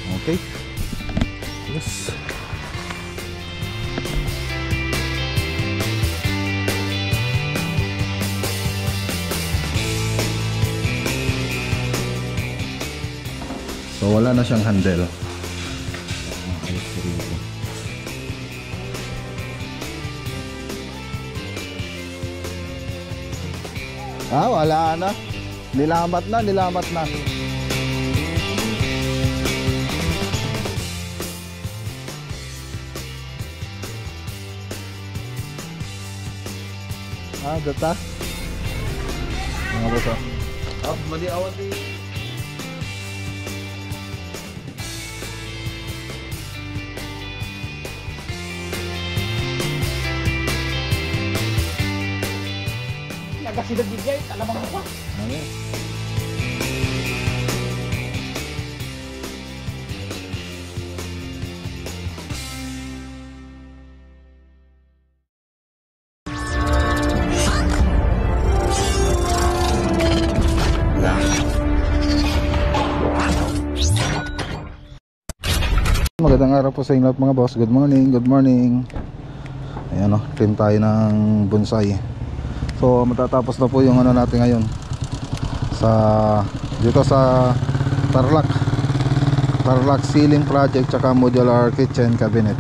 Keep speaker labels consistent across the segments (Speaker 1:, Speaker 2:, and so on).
Speaker 1: Okay. Yes. So wala na siyang handle. Ayos rito. Wala na. Nilamat na. Data. Mga boss.
Speaker 2: Mali awat di. Nagasidag di jay, alamang mo pa.
Speaker 1: Magandang araw po sa inyo mga boss. Good morning, good morning. Ayan o, trim tayo ng bonsai. So matatapos na po yung ano natin ngayon dito sa Tarlac ceiling project tsaka modular kitchen cabinet.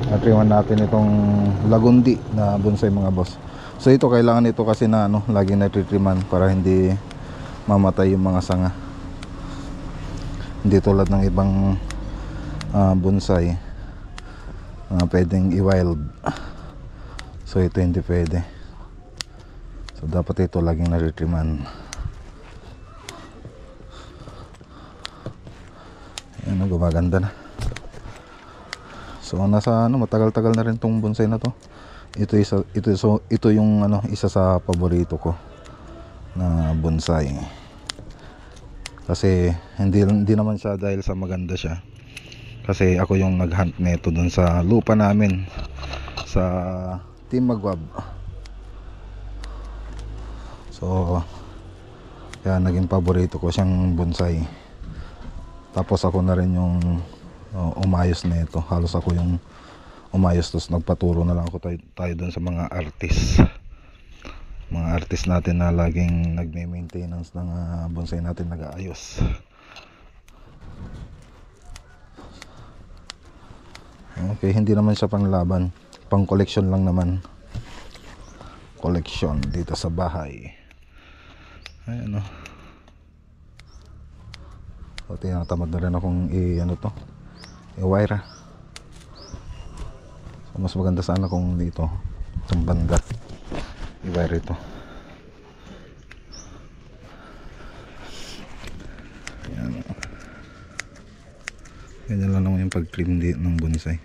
Speaker 1: Natriman natin itong lagundi na bonsai mga boss. So ito kailangan ito kasi na laging natitriman para hindi mamatay yung mga sanga. Hindi tulad ng ibang bonsai pwedeng i-wild. So ito hindi pwede. So dapat ito laging naritriman. Ayan, gumaganda na. So nasa matagal-tagal na rin tong bonsai na to. Ito yung isa sa paborito ko na bonsai. Kasi hindi naman siya dahil sa maganda siya. Kasi ako yung nag-hunt nito dun sa lupa namin sa Team Magwab. So kaya naging paborito ko siyang bonsai. Tapos ako na rin yung umayos nito. Halos ako yung umayos, tapos nagpaturo na lang ako tayo dun sa mga artist natin na laging nagme-maintenance ng bonsai natin, nag-aayos. Okay, hindi naman siya panglaban, pang collection lang naman. Collection dito sa bahay. Ayan o. So tinatamad na rin akong i-wire. So mas maganda sana kung dito itong banda i-wire ito. Ayan. Ganyan lang naman yung pag-trim ng bonsai.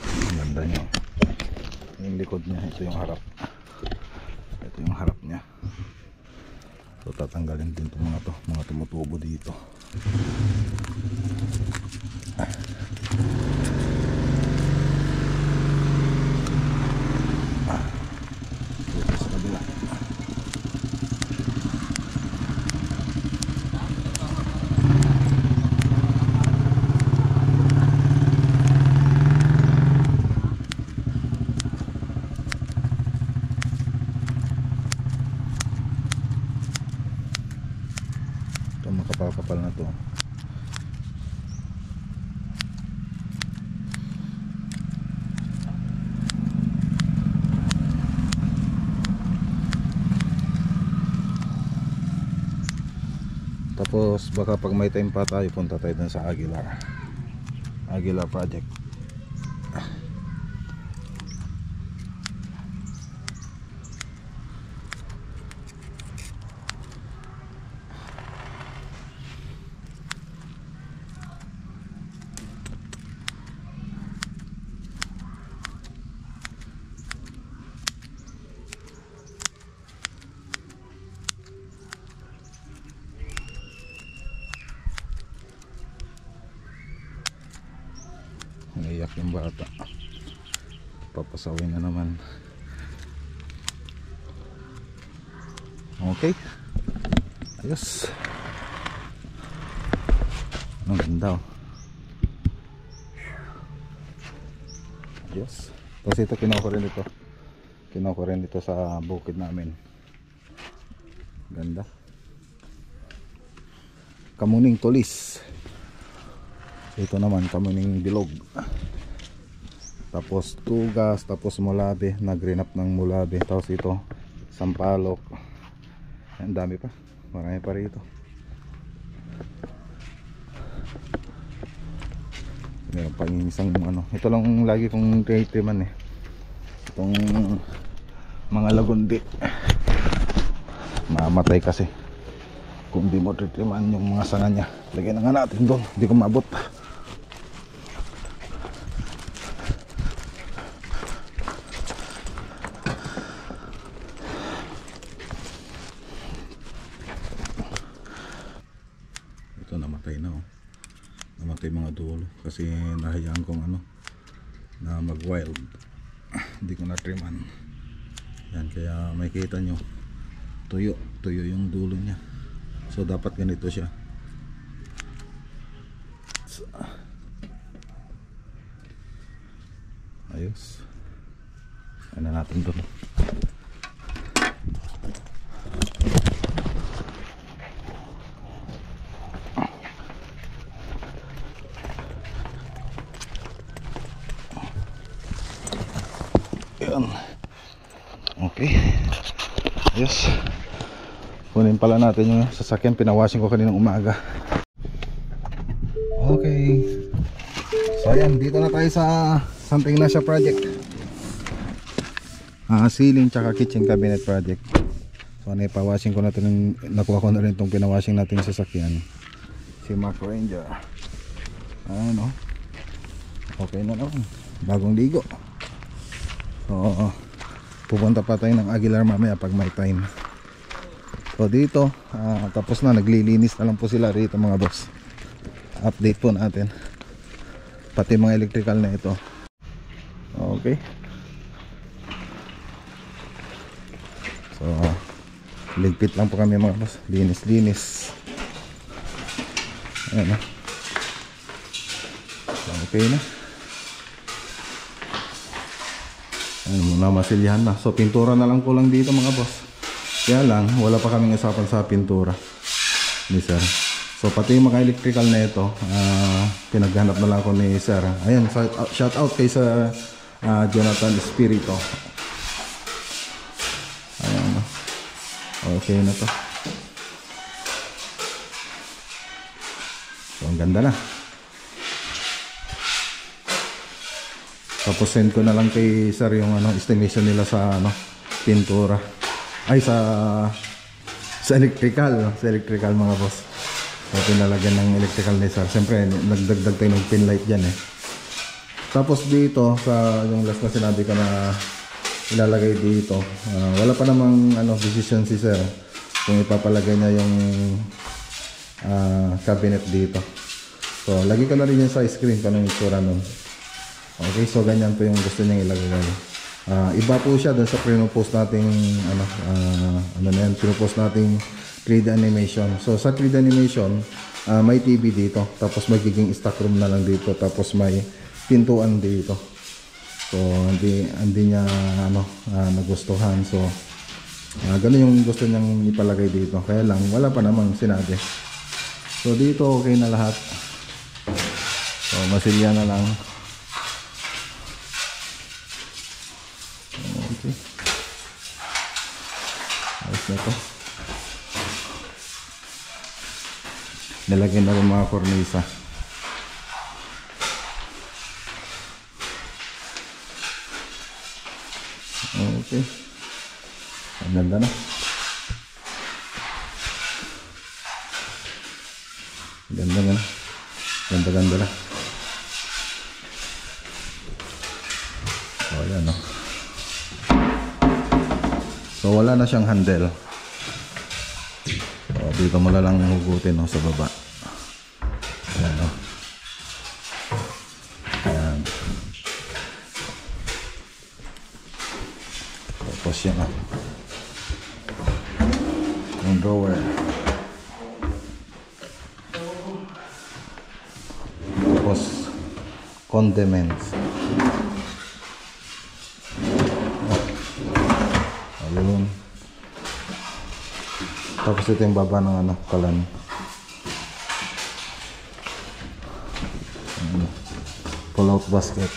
Speaker 1: Ang ganda nyo. Yung likod niya, ito yung harap. Ito yung harap niya. So tatanggalin din itong mga tumutubo dito. Makapal na to. Tapos baka pag may time pa tayo, punta tayo dun sa Aguilar project. Naiyak yung bata, papasawin na naman. Okay. Ayos. Ang ganda oh. Ayos. Tapos ito kinuha ko rin ito sa bukid namin. Ganda. Kamuning tulis. Ito naman kamuning bilog. Tapos tugas, tapos mulabe, nag-green up ng mulabe. Tapos ito sampalok. Ang dami pa, marami pa rito. Meron pang isang ano, ito lang lagi kong tinitriman eh, itong mga lagundi. Mamatay kasi kung di mo tinitriman yung mga sanga nya. Lagyan na nga natin doon, hindi ko maabot. Namatay na oh. Namatay mga dulo kasi nahayaan kong ano na mag wild. Hindi ko na triman yan, kaya may kita nyo tuyo yung dulo nya. So dapat ganito siya. Ayos. Ano natin doon. Okay. Yes. Kunin pala natin yung sasakyan. Pinawashing ko kaninang umaga. Okay. So ayan, dito na tayo sa Santa Ignacia project. Ceiling tsaka kitchen cabinet project. So napawashing ko na ito. Nakuha ko na rin itong pinawashing natin yung sasakyan. Si Mark Ranger. Ano? Okay na naman. Bagong ligo. So pupunta pa tayo ng Aguilar mamaya pag may time. So dito tapos na, naglilinis na lang po sila rito mga boss. Update po natin pati mga electrical na ito. Okay. So ligpit lang po kami mga boss. Linis. Ayan, okay na. Ano na, masilyahan na. So pintura na lang kulang dito mga boss. Kaya lang wala pa kaming usapan sa pintura ni sir. So pati yung mga electrical na ito pinaghanap na lang ako ni sir. Ayan, shout out kay sa Jonathan Espirito. Ayan, okay na to. So ang ganda na. Tapos send ko na lang kay sir yung estimation nila sa pintura. Ay sa electrical mga boss. So pinalagyan ng electrical ni sir. Siyempre nagdagdag tayo ng pin light diyan eh. Tapos dito sa yung last na sinabi ko na ilalagay dito, wala pa namang decision si sir kung ipapalagay niya yung cabinet dito. So lagi ko na rin yan sa screen kung anong itsura nun. Okay, so ganyan po yung gusto niyang ilagay. Iba po siya dun sa pinopost nating pinopost nating 3D animation. So sa 3D animation, may TV dito, tapos magiging stock room na lang dito, tapos may pintuan dito. So hindi niya nagustuhan. So ganun yung gusto niyang ipalagay dito. Kaya lang wala pa namang sinabi. So dito okay na lahat. So masilya na lang. Okay. Ayos na to. Nilagyan na rin mga kornisa. Okay. Ang ganda na. Ganda na. Ganda na. Oh, yan, no? So wala na siyang handle. So, dito mo lang hugutin sa baba. Ayan, no? Ayan. Tapos yan, yung drawer. Tapos condiments. Ayun. Tapos ito yung baba ng ano, kalan. Pull out basket.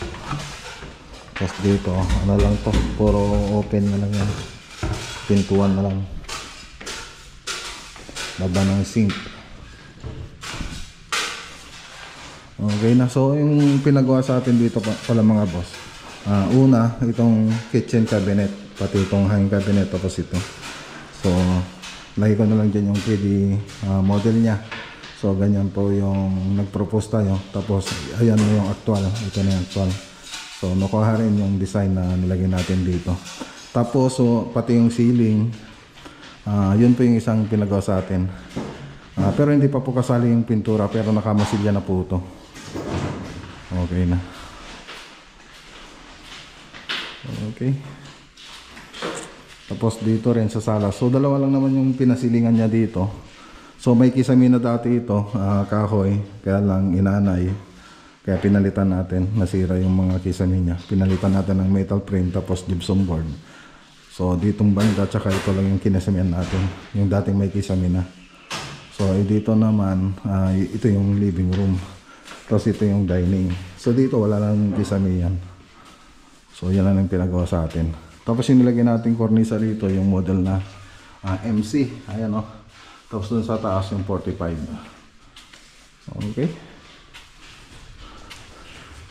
Speaker 1: Tapos dito, ano lang to, puro open na lang yan. Pintuan na lang. Baba ng sink. Okay na, so yung pinagawa sa atin dito pala mga boss. Una, itong kitchen cabinet, pati itong hanging cabinet, tapos ito. So, lagi ko na lang dyan yung 3D model niya. So, ganyan po yung nag-propose tayo. Tapos, ayan yung actual. Ito na yung actual. So, nakuha rin yung design na nilagay natin dito. Tapos, so, pati yung ceiling, yun po yung isang pinagawa sa atin. Pero hindi pa po kasali yung pintura, pero nakamasilya na po ito. Okay na. Okay. Tapos dito rin sa sala. So dalawa lang naman yung pinasilingan niya dito. So may kisame na dati ito, kahoy, kaya lang inanay. Kaya pinalitan natin, nasira yung mga kisame niya. Pinalitan natin ng metal frame tapos gypsum board. So ditong banda tsaka ito lang yung kinasamihan natin, yung dating may kisame na. So dito naman, ito yung living room. Tapos ito yung dining. So dito wala lang kisame yan. So yan lang yung pinagawa sa atin. Tapos yung nilagay natin cornisa rito, yung model na MC. Ayan o. Tapos dun sa taas yung 45. Okay.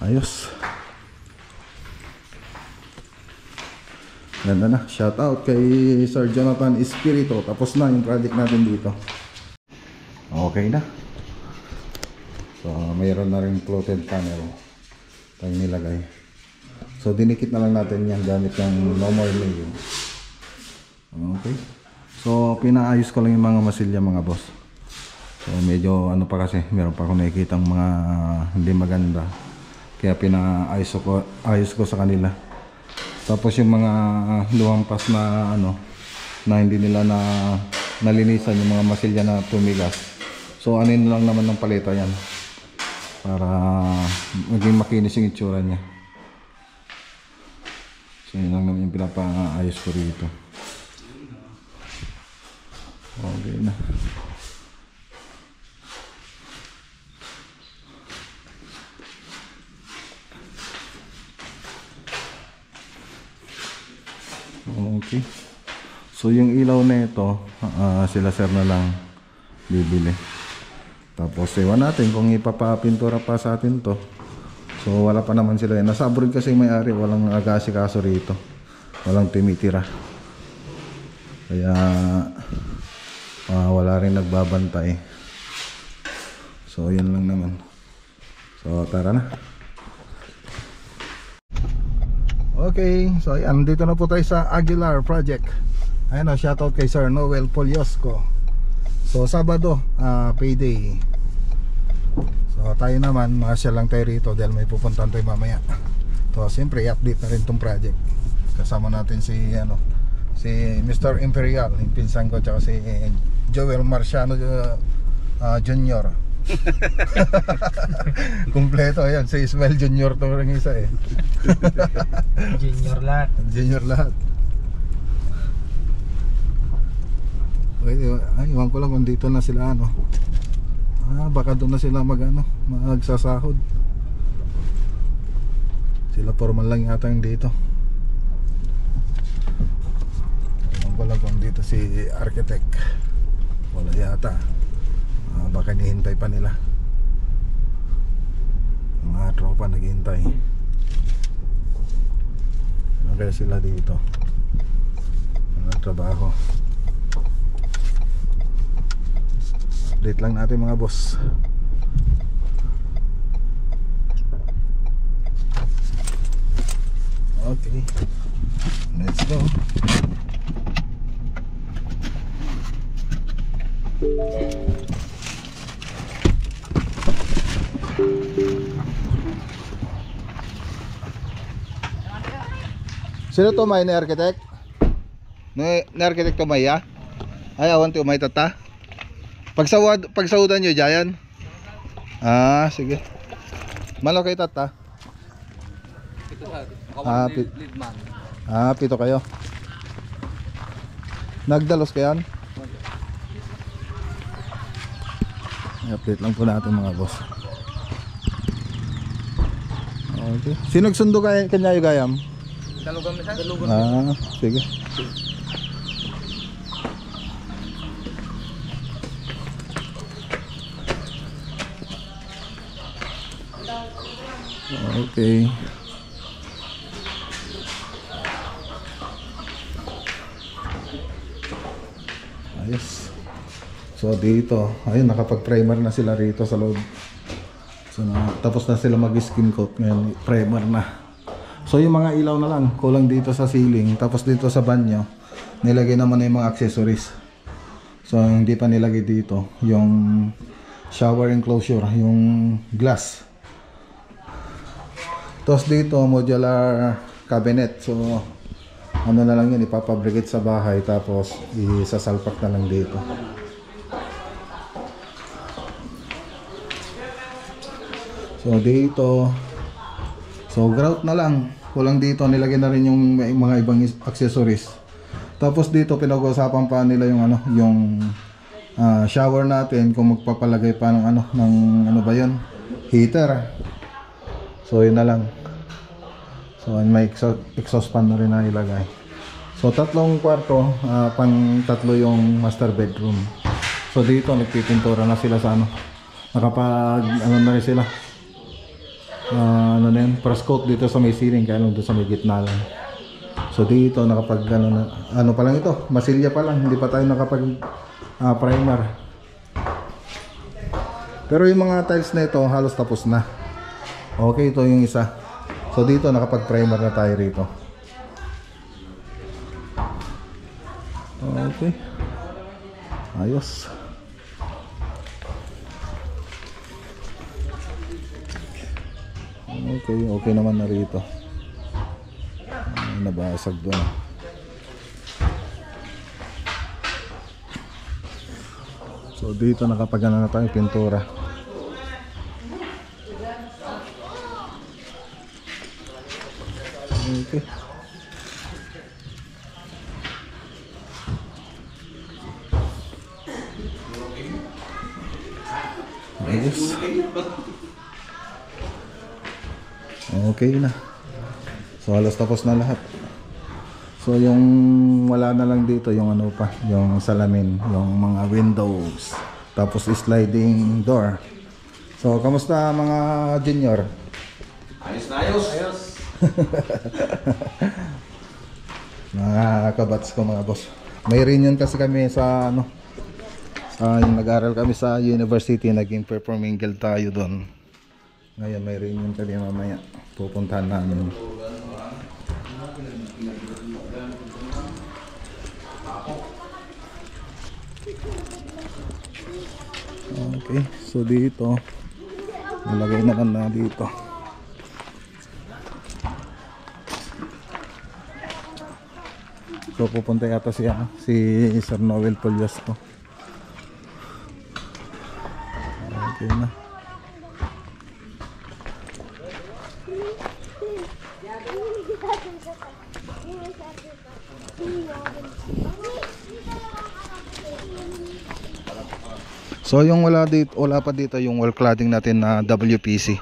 Speaker 1: Ayos. Ganda na. Shout out kay Sir Jonathan Espirito. Tapos na yung project natin dito. Okay na. So mayroon na rin floated panel tayong nilagay. So dinikit na lang natin yan gamit yung no more nail. Okay. So pinaayos ko lang yung mga masilya mga boss. So medyo ano pa kasi, meron pa akong nakikitang mga hindi maganda. Kaya ayos ko sa kanila. Tapos yung mga luhampas na ano, na hindi nila nalinisan, yung mga masilya na tumigas. So anin lang naman ng paleta yan para maging makinis yung itsura niya. So yun lang naman yung pinapaayos ko rito. Okay na. Okay. So yung ilaw na ito, sila sir na lang bibili. Tapos iwan natin kung ipapapintura pa sa atin to. So wala pa naman sila. Nasa abroad kasi may-ari, walang agasikaso rito. Walang tumitira. Kaya wala rin nagbabantay. So yan lang naman. So tara na. Okay, so ayan, dito na po tayo sa Aguilar Project. Ayan o, shoutout kay Sir Noel Poliosco. So Sabado, payday. So tayo naman, masyal lang tayo rito dahil may pupuntahan tayo mamaya. So siyempre, i-update na rin itong project. Kasama natin si Mr. Imperial, yung pinsan ko, tsaka si Joel Marciano Jr. Kumpleto, ayan, si Ismael Jr. to rin isa eh.
Speaker 3: Junior lahat.
Speaker 1: Junior lahat. Ay, iwan ko lang kung dito na sila ano. Baka doon na sila magsasahod. Sila formal lang yata yung dito. Iwan ko lang kung dito si architect. Wala yata. Baka nihintay pa nila. Mga tropa naghihintay. Kaya sila dito trabaho. Update lang natin mga boss. Okay, let's go. Sino to may na architect? Na architect to may ya? Ay, awan ti umay tata. Pagsawudan nyo dyan. Ah, sige. Malo kay tata.
Speaker 2: Ito sa
Speaker 1: Ah,
Speaker 2: lead man.
Speaker 1: Pito kayo. Nagdalos kayan? I-update lang po natin mga boss. Okay. Sino nagsundo kanya yung gayam?
Speaker 2: Dalugan mo sa? Dalugan.
Speaker 1: Sige. Okay. Ayos. So dito, ayun, nakapag-primer na sila rito sa loob. So tapos na sila mag-skin coat ngayon, primer na. So yung mga ilaw na lang, kulang dito sa ceiling. Tapos dito sa banyo, nilagay naman na yung mga accessories. So hindi pa nilagay dito yung shower enclosure, yung glass. Tapos dito, modular cabinet. So ano na lang yun, ipapabricate sa bahay. Tapos isasalpak na lang dito. So dito, so grout na lang. Kulang dito, nilagay na rin yung mga ibang accessories. Tapos dito pinag-uusapan pa nila yung ano, yung shower natin kung magpapalagay pa ng ano ba 'yon? Heater. So yun na lang. So may exhaust fan na rin na ilagay. So tatlong kwarto, pang tatlo yung master bedroom. So dito nagpipintura na sila sa ano. Nakapag ano na rin sila. Ano na yun, press coat dito sa may ceiling, kaya doon sa may gitna lang. So dito nakapag ano pa lang ito, masilya pa lang, hindi pa tayo nakapag primer. Pero yung mga tiles na ito halos tapos na. Okay, ito yung isa. So dito nakapag primer na tayo rito. Okay, ayos. Okay naman na rito. Nabasag doon. So dito nakapagana na tayo pintura. Okay. Ayos. Okay na. So halos tapos na lahat. So yung wala na lang dito yung ano pa, yung salamin, yung mga windows, tapos sliding door. So kamusta mga junior?
Speaker 2: Ayos na ayos. Ayos.
Speaker 1: Mga kabats ko mga boss. May reunion kasi kami sa ano, yung nag-aral kami sa university, naging performing guild tayo doon. Ngayon may reunion kami mamaya. Pupuntahan namin. Okay, so dito nilagay naman na dito. So pupunta yata si Sir Noel Poliasco. Okay na. So yung wala pa dito yung wall cladding natin na WPC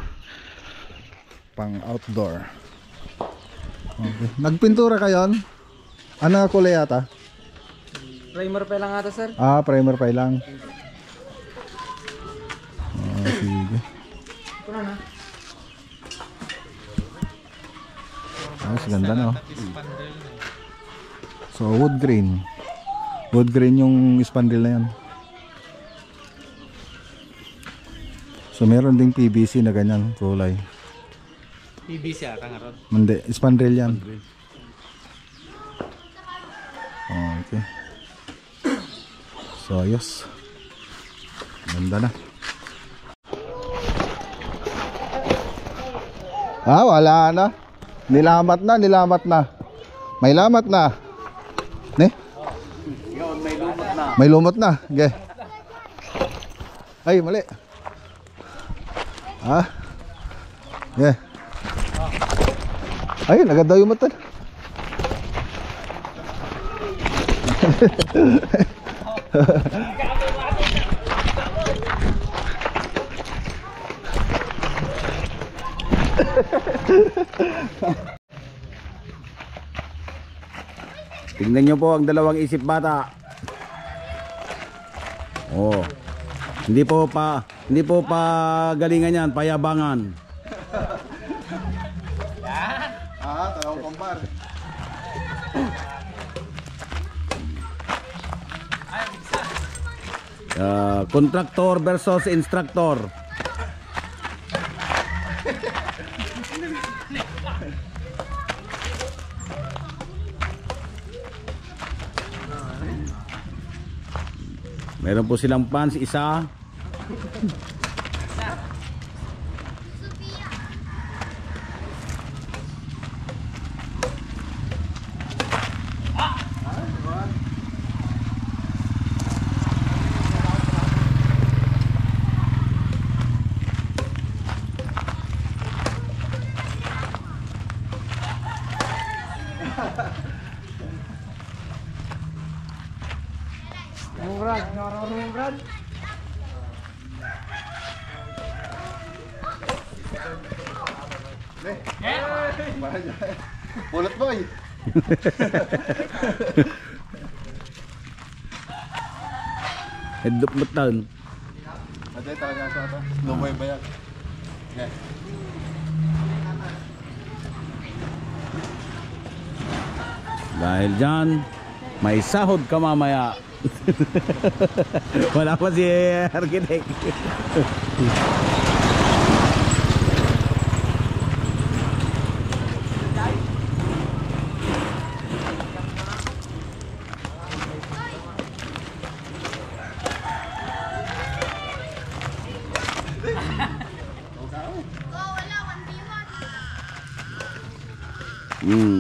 Speaker 1: pang outdoor. Okay. Nagpintura kayo? Ano kulay yata?
Speaker 3: Primer pa lang ata, sir.
Speaker 1: Primer pa lang. Sige.
Speaker 3: Ito na.
Speaker 1: Ganda no. So wood grain. Wood grain yung spandrel na yan. So meron ding PVC na ganyan kulay.
Speaker 3: PVC ata nga ron.
Speaker 1: Hindi, spandrel yan. Okay. So ayos. Ganda na. Wala na. Nilamat na. May lamat na. Ne?
Speaker 2: Yun, may lumot na.
Speaker 1: May lumot na. Okay. Ay, mali. Ha? Yeah. Ay, agad daw yung mata.
Speaker 2: Tingnan nyo po ang dalawang isip bata. Oh. Hindi po pa galingan yan, payabangan.
Speaker 1: Tawag kumpar.
Speaker 2: Contractor versus instructor. Meron po silang fans, isa.
Speaker 3: Brad, nakararo mo Brad?
Speaker 1: Pulot boy.
Speaker 2: Head up down.
Speaker 1: Ate talaga sa ito. Lumoy ba yan? Okay.
Speaker 2: Dahil dyan, may sahod ka mamaya. Wala pa si architect.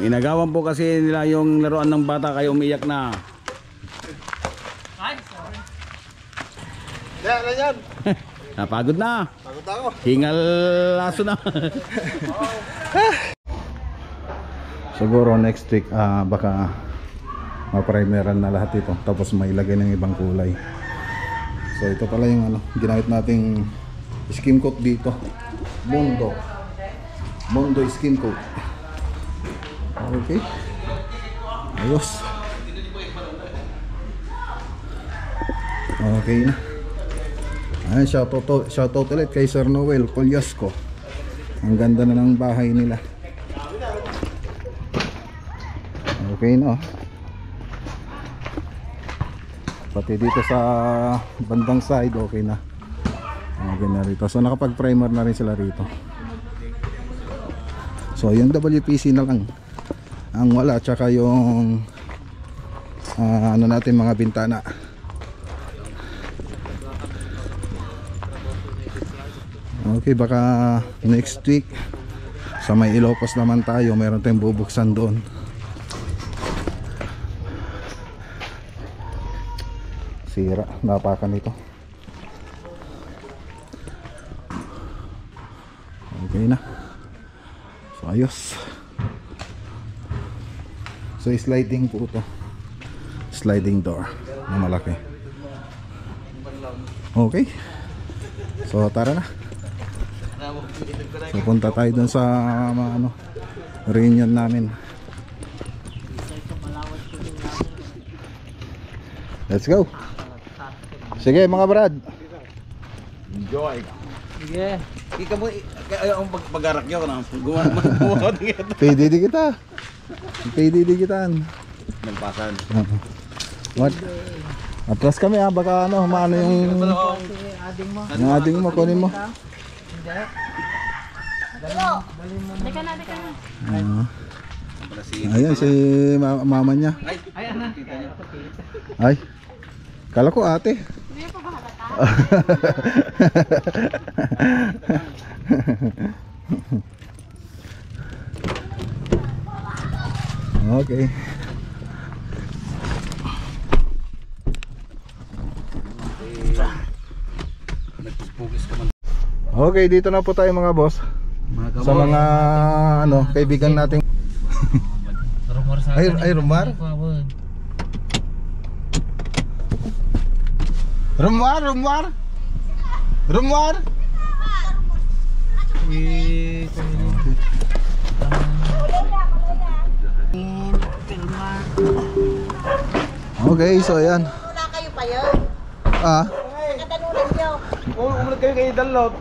Speaker 2: Inagawan po kasi nila yung laruan ng bata kaya umiyak na.
Speaker 1: Yan, yan.
Speaker 2: Napagod na.
Speaker 1: Pagod ako.
Speaker 2: Hingal laso na.
Speaker 1: Siguro next week baka ma-primeran na lahat ito tapos mailagay ng ibang kulay. So ito pala yung ginamit nating skim coat dito. Mondo skim coat. Okay. Ayos. Okay na. Ayan, shoutout ulit kay Sir Noel Colyasco. Ang ganda na ng bahay nila. Okay na. Pati dito sa bandang side okay na. Okay na rito. So nakapag primer na rin sila rito. So yung WPC na lang ang wala, tsaka yung ano natin mga bintana. Okay, baka next week sa may Ilocos naman tayo, meron tayong bubuksan doon. Sira, napakan ito. Okay na. So ayos. So sliding po ito. Sliding door na malaki. Okay. So tara na. So punta tayo dun sa reunion namin. Let's go. Sige mga brad.
Speaker 2: Enjoy.
Speaker 3: Sige.
Speaker 2: Ika mo ang pag-arak nyo na gumawa dito.
Speaker 1: PDD kita. PDD kitaan.
Speaker 2: Nagpasan.
Speaker 1: What? Atras kami baka maano yung
Speaker 3: Ading mo.
Speaker 1: yung ading mo, kunin mo.
Speaker 3: Hindi.
Speaker 4: Deka na.
Speaker 1: Ayan si mama niya.
Speaker 3: Ay, ano?
Speaker 1: Ay. Kala ko ate.
Speaker 4: Hindi pa ba halata?
Speaker 1: Okay. Okay, dito na po tayo mga boss. Sa mga ano, kaibigan nating
Speaker 3: Rumor sa
Speaker 1: ay Rumar? Rumar! Okay, so ayan.
Speaker 4: Wala kayo pa yun.
Speaker 1: Ah,
Speaker 4: Katanunan nyo.
Speaker 2: Umulat kayo kayo dalot.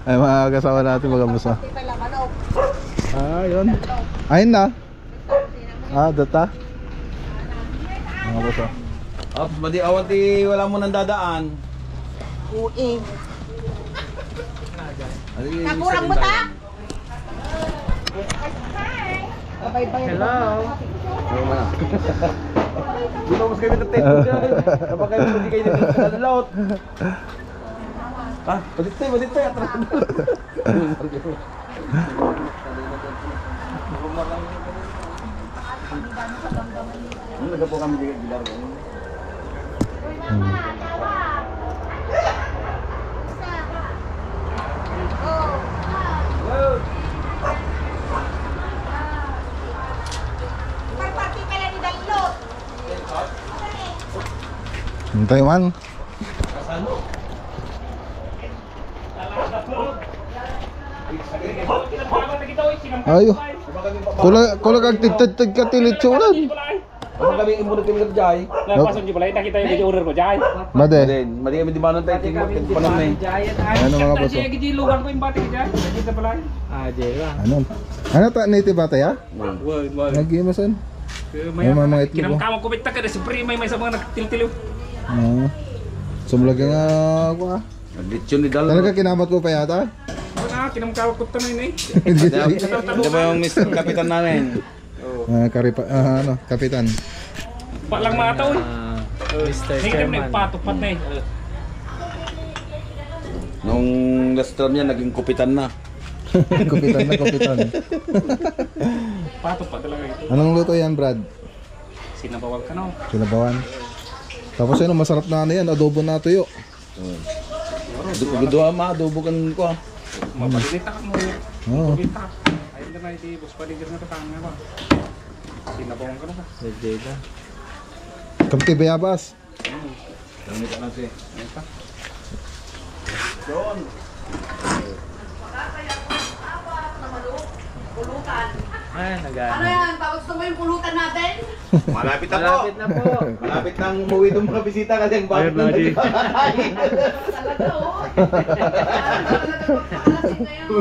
Speaker 1: ay mga kasama natin mga boss.
Speaker 4: Di pala manok.
Speaker 1: Yun. Ayun na. Data. Mga boss.
Speaker 2: Madi awan ti wala mo nang dadaan.
Speaker 4: Uing. Nakurang mo ta?
Speaker 3: Hello.
Speaker 2: Di ba mas kayo nagtatay ko dyan? Kapag kayo hindi kayo nagtatay. Maditay, atras. Nagpo kami di gilar.
Speaker 4: Party pala ni Dalot.
Speaker 1: Hintay man. Ayo. Kula kag titid ka tilit sunan.
Speaker 2: Kapag kami imunod kami ng jay.
Speaker 5: Napasok niyo pala, nakita yung video order ko, Jai.
Speaker 1: Made.
Speaker 2: Madi kami di manon tayo timot kami panon na eh.
Speaker 1: Ano mga boss?
Speaker 5: Kasi yung lugar ko yung bati ko, Jai. Nakita pala.
Speaker 1: Ano? Ano ta native bata ya?
Speaker 5: Wag.
Speaker 1: Nagimasan. Ay mga itlog.
Speaker 5: Kinamkamang kumit ka na, siyempre may sa mga nagtil-tiliw.
Speaker 1: Sumlag nga ako ah.
Speaker 2: Naglitsyon ni Dal.
Speaker 1: Talaga kinamat ko pa yata?
Speaker 5: Kinamkamang ko tanong eh.
Speaker 2: Ito ba yung Mr. Kapitan namin?
Speaker 1: Ano, kapitan.
Speaker 5: Palang mga taon.
Speaker 3: Mr.
Speaker 5: Hindi kami nagpatupat na eh.
Speaker 2: Nung last term niya, naging kupitan na.
Speaker 1: Kupitan na kupitan.
Speaker 5: Patupat talaga ito.
Speaker 1: Anong luto yan, Brad?
Speaker 5: Sinabawal ka na.
Speaker 1: Sinabawan. Tapos ano, masarap na ano yan, adobo na tuyo.
Speaker 2: Doon ma, adobo kan ko.
Speaker 5: Mapagilita ka mo.
Speaker 1: Oo.
Speaker 5: Mapagilita ka. Ayun na ito, boss paligid na tatanga ba. Sinabawal ka na ba?
Speaker 1: Kamti bayabas.
Speaker 2: Gamit ka na siya.
Speaker 3: Ay,
Speaker 4: Ano
Speaker 3: nagana.
Speaker 4: yan? Gusto mo yung pulutan natin?
Speaker 2: Malapit na po.
Speaker 3: Malapit na po.
Speaker 2: Malapit nang umuwi itong mga bisita kasi ang bakit na
Speaker 4: Talaga oh.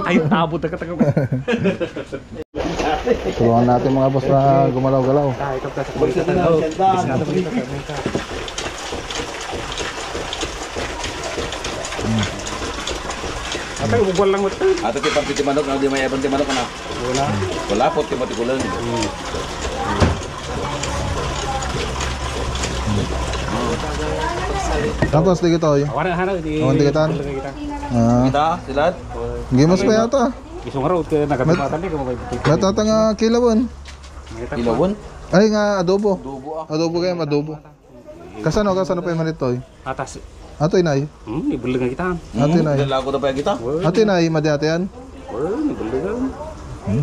Speaker 5: Ay, tabot na katagal.
Speaker 1: Tulungan natin mga boss na gumalaw-galaw.
Speaker 3: Ito ka sa
Speaker 2: Bulsa din ang senta.
Speaker 5: Atay, ubol lang mo ito.
Speaker 2: Ato ti pang manok na di may ebon ti manok na. Wala po ti matikulan.
Speaker 1: Tapos di kita oy.
Speaker 5: Awan na hanaw.
Speaker 1: Awan di kitaan.
Speaker 2: Kita silat.
Speaker 1: Gimas pa yata.
Speaker 5: Isong araw, nagkatipatan din kung may
Speaker 1: Natatanga kilawon.
Speaker 2: Ilawon.
Speaker 1: Ay nga adobo.
Speaker 2: Adobo ah.
Speaker 1: Adobo kayo, adobo. Kasano pa yung manito oy?
Speaker 5: atas.
Speaker 1: Atoy nay.
Speaker 5: Ibulig nga kita.
Speaker 1: Atoy nay.
Speaker 2: Dalago na pa yung kita.
Speaker 1: Atoy nay, madiate yan.
Speaker 5: Ibulig nga.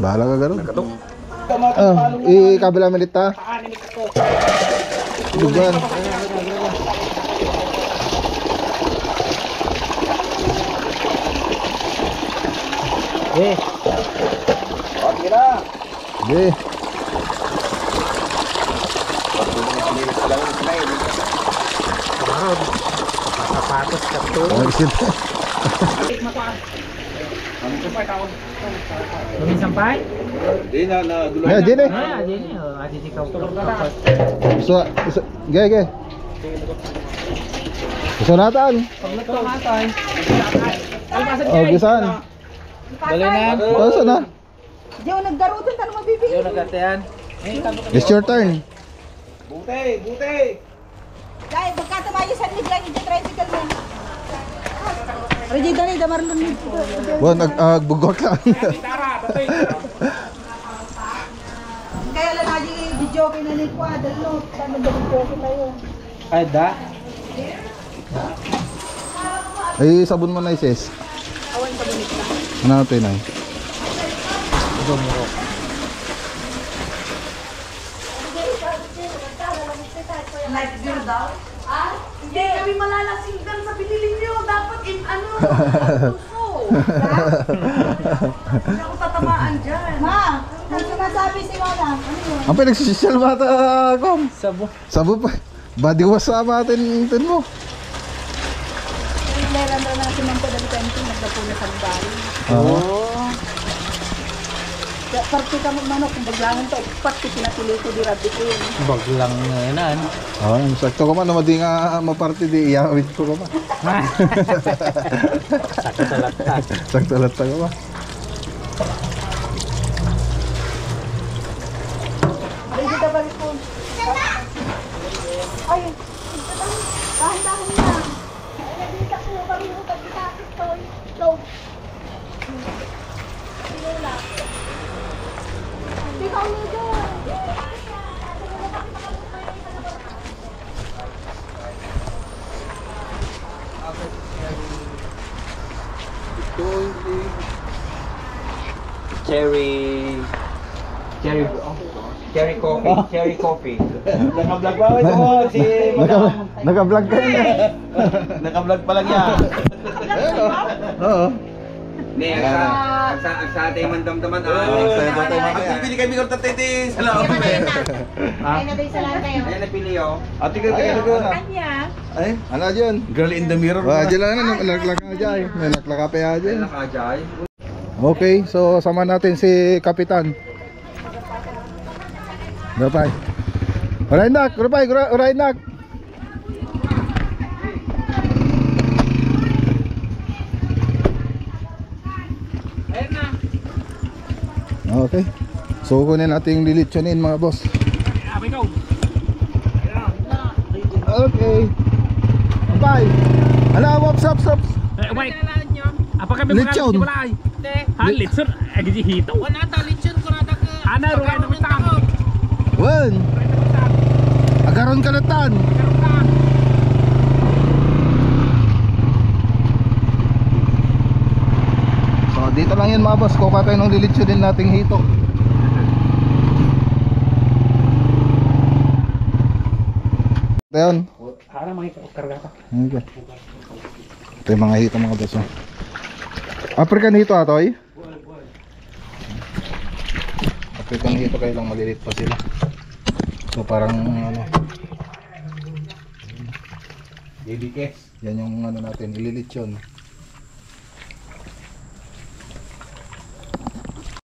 Speaker 1: Bahala ka gano'n.
Speaker 5: Katok.
Speaker 1: Kabila malita. Dugan.
Speaker 2: Okay na.
Speaker 1: Di.
Speaker 3: Sapatos ka to.
Speaker 1: Nagsit.
Speaker 3: Kunin sampay?
Speaker 2: Di na dulo.
Speaker 1: Ay, di.
Speaker 3: Ay, adin eh. Adin ikaw.
Speaker 1: Ge. Gusto natin.
Speaker 3: Pagluto nga tayo.
Speaker 1: Oh, gisan.
Speaker 3: Dali na.
Speaker 1: Gusto na.
Speaker 4: Diyo, naggarutan ka na mabibi.
Speaker 3: Yung nagkatayan.
Speaker 1: It's your turn.
Speaker 2: Buti.
Speaker 4: Dahil, magkatamayo sa nigla yung tricycle mo. Rejay dali, damaran doon nito.
Speaker 1: Bon, nagbugwak lang.
Speaker 4: Kaya lang natin yung video kinanin ko, dalo. Tama na video tayo.
Speaker 3: Ay, da?
Speaker 1: Ay, sabon mo na sis.
Speaker 4: Awan sa bunit ka.
Speaker 1: Ano natin ay?
Speaker 4: Light beer daw? Ah? Hindi kami malalasing kan sa binili niyo. Dapat ano? Puso. Hindi ako tatamaan dyan. Ma, ang sinasabi si Mama. Ano yun?
Speaker 1: Ang pinagsisisyal bata, Kom.
Speaker 3: Sabo.
Speaker 1: Sabo pa. Body wash sa atin mo.
Speaker 4: Meron daw na si Mampo dali painting. Nagdapo na sa bahay.
Speaker 1: Oo.
Speaker 4: Parte ka manok. Kung baglangan to. Pati pinatuloy ko di rabi ko yun.
Speaker 3: Baglang ngayon.
Speaker 1: Oh, sakto ko man na madi nga maparte di iyawit ko ka pa.
Speaker 3: Sakit sa lahat.
Speaker 1: Sakto lahat ka pa.
Speaker 4: Ay, di ka balik po. Ay, dahan-dahan na. Nagdita ko kami mo pagkakit ko. Go. Hindi ka umigo.
Speaker 3: Cherry coffee.
Speaker 2: Naka-vlog pa ito si Madam.
Speaker 1: Naka-vlog ka na.
Speaker 2: Naka-vlog pa lang yan.
Speaker 1: Oo.
Speaker 6: Hindi, sa ating mandamdaman.
Speaker 2: Pili kami ng tatete sa loob.
Speaker 4: Ay, naday sa lang kayo.
Speaker 6: Ayan, napili oh.
Speaker 2: Ate ka na.
Speaker 4: Kanya.
Speaker 1: Ay, ano dyan?
Speaker 2: Girl in the mirror.
Speaker 1: Wah, dyan lang na, naklaka dyan. May naklaka pa
Speaker 6: Ayan,
Speaker 1: dyan.
Speaker 6: nakajay.
Speaker 1: Okay, so sama natin si Kapitan. Gurapay. Urainak, gurapay, urainak. Okay. So kunin natin yung lilitsunin mga boss. Okay. Bye. Ala, waps.
Speaker 5: Wait. Apa kami
Speaker 1: Lechon.
Speaker 5: Lechon. Agi hito. Wala ta lechon kurada ka. Ana ruay na kita.
Speaker 1: Wen. Agaron kalatan. So dito lang yun mga boss. Kuha tayo ng lilitsunin nating hito. Ito yun.
Speaker 5: Ana mangikarga ka.
Speaker 1: Okay. Ito yung mga hito mga boss. African hito atoy? African hito kayo lang malilit pa sila. So parang ano,
Speaker 2: Baby Kes.
Speaker 1: yan yung ano natin, ililit yun.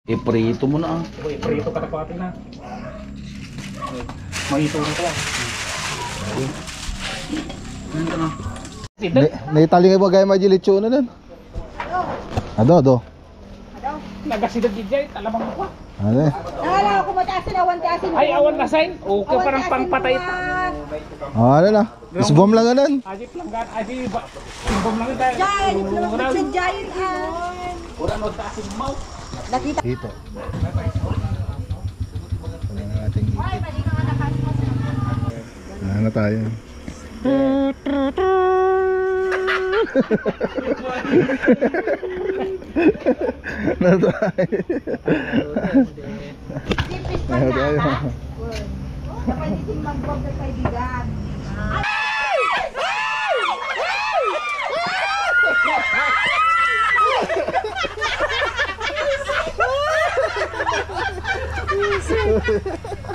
Speaker 2: Iprito mo na.
Speaker 5: Prito ka tapati na. Mangito na ka.
Speaker 1: Naitali nga ba gaya majilit yun na nun? Ado.
Speaker 5: Nagasidad DJ, talabang ko.
Speaker 1: Ano eh?
Speaker 4: Nakala ko mataasin, awan kaasin.
Speaker 5: Ay awan na sign. Okay parang pangpatay ta.
Speaker 1: Ano na? Isbom lang ganun.
Speaker 5: Ajip lang gan, aji ba. Simbom lang tayo.
Speaker 4: Giant, naman sa giant
Speaker 5: Ora no ta asin mau.
Speaker 4: Nakita.
Speaker 1: Dito. Wala na natin dito. Wala na tayo. Na tayo. Na tayo.
Speaker 4: Dapat isin mag-vlog ng kaibigan.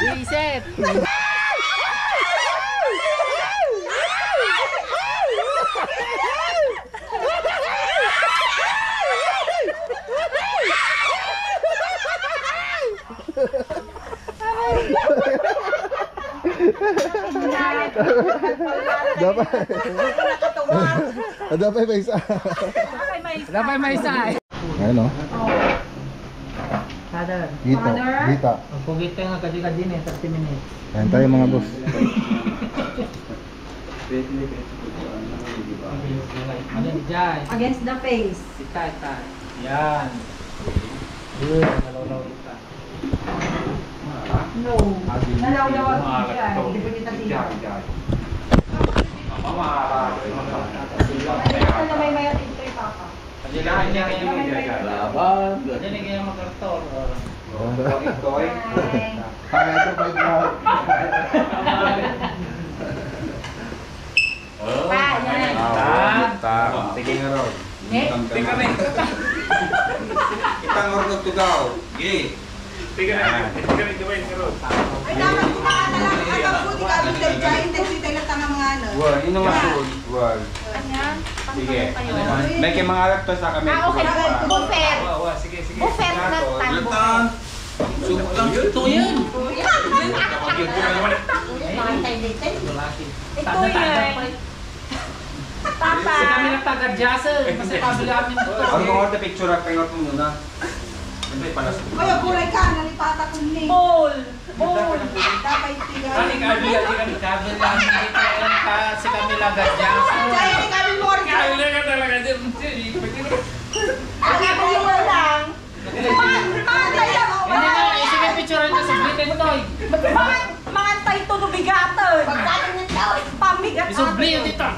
Speaker 3: Reset.
Speaker 1: Dapat may isa.
Speaker 3: Dapat may isa.
Speaker 1: Ayun o.
Speaker 3: Father.
Speaker 1: Dito. Dita.
Speaker 3: Pugit ka nga kaji-kaji ni 30 minutes.
Speaker 1: Ayan tayo mga boss.
Speaker 3: Ano dyan?
Speaker 4: Against the face.
Speaker 3: Ita. Yan. Good. Nalaw-law ita.
Speaker 4: No. Nalaw-law ako dyan. Hindi ko kita siya. Ito na may
Speaker 3: Diyan kayo
Speaker 2: Laban.
Speaker 3: Diyan kayo makarton.
Speaker 6: Toy.
Speaker 1: Kaya ito pa ito.
Speaker 4: Pa, yan.
Speaker 6: Sige nga ron.
Speaker 4: Next.
Speaker 6: Tika na. Itang ornog tugaw. Gay.
Speaker 5: Tiga na gawin ka ron.
Speaker 4: Ay, dapat kumakan na lang. Ang puti ka rin dahil dyan. Hindi tayo lang mga ano.
Speaker 6: Wal, yun ang masul. Wal.
Speaker 4: Ayan.
Speaker 6: Sige. May kay mga alak to sa kami.
Speaker 4: Okay. Buffet.
Speaker 5: Sige.
Speaker 4: Buffet na tan.
Speaker 6: Latan. Sumutang.
Speaker 3: Ito yan.
Speaker 4: Makantay dito. Ito
Speaker 3: Tanda
Speaker 4: yan. Papa.
Speaker 3: Kasi kami nagtaga-jazzer. Kasi pabila kami nito.
Speaker 6: Ang mga picture at kayo mo muna. Hindi palas.
Speaker 4: Kaya kulay ka. Nalipata ko ni. Ball. Dapat tiga.
Speaker 3: Kami kabila namin dito. Kasi kami nagtaga-jazzer.
Speaker 4: Kaya ni kami mo rin.
Speaker 5: Kaya ka talaga dyan.
Speaker 4: Ang mo lang. Mga tayo.
Speaker 3: Hindi na, sige picture nyo sa Britain Toy.
Speaker 4: Mga tayo to nubigatan. Pagkain ng tao. Pamigat.
Speaker 3: Isubli yun dito.